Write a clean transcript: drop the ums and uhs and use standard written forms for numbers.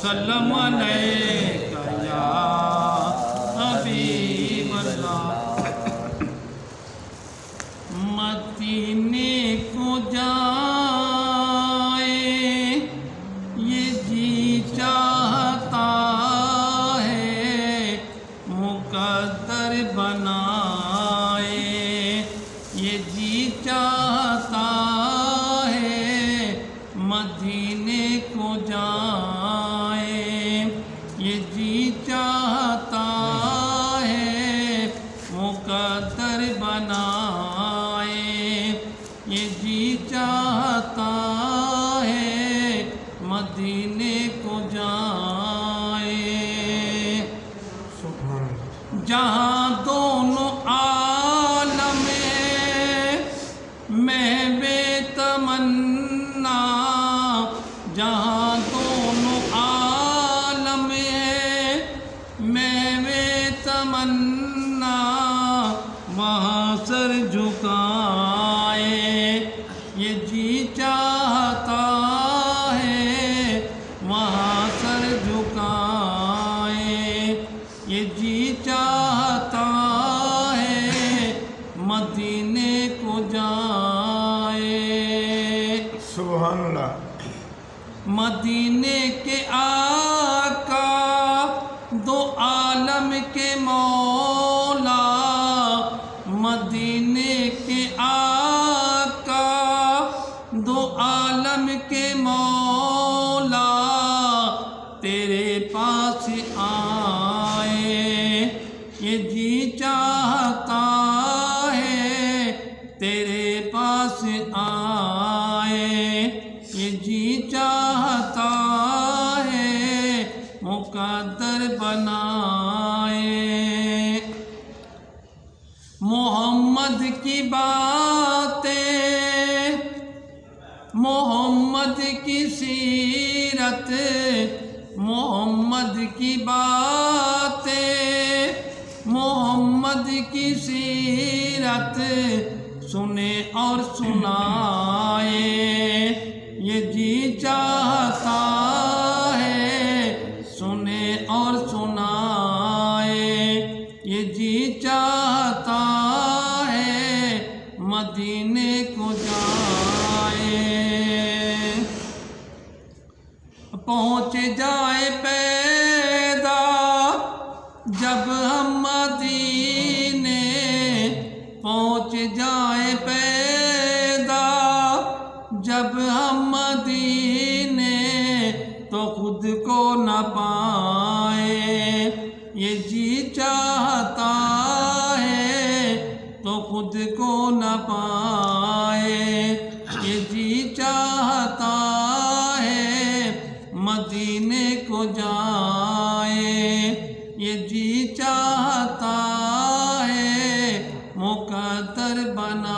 وسلم علیک یا حبیب اللہ۔ مدینے کو جائے یہ جی چاہتا ہے، مقدر بنائے یہ جی چاہتا ہے، مدینے کو جائے یہ جی چاہتا ہے، مقدر بنائے یہ جی چاہتا ہے، مدینے کو جائے۔ جہاں دونوں عالم محو تمنا، جہاں دونوں عالم محو تمنا، وہاں سر جھکائے یہ جی چاہتا ہے، وہاں سر جھکائے یہ جی چاہتا ہے، مدینے کو جائے۔ سبحان اللہ۔ مدینے کے آقا دو عالم کے مولا، مدینے کے آقا دو عالم کے مولا، تیرے پاس آئے یہ جی چاہتا ہے، تیرے پاس آئے یہ جی چاہتا ہے، مقدر بنائے۔ محمد کی باتیں، محمد کی سیرت، محمد کی باتیں، محمد کی سیرت، سنے اور سنائے یہ جی چاہتا ہے، سنے اور سنائے یہ جی چاہتا ہے، مدینے کو جائے۔ پہنچ جائے پیدا جب ہم مدینے، پہنچ جائے پیدا جب ہم مدینے، تو خود کو نہ پائے یہ جی چاہتا ہے، تو خود کو نہ پائے یہ جی چاہتا ہے، مدینے کو جائے یہ جی چاہتا ہے، مقدر بنا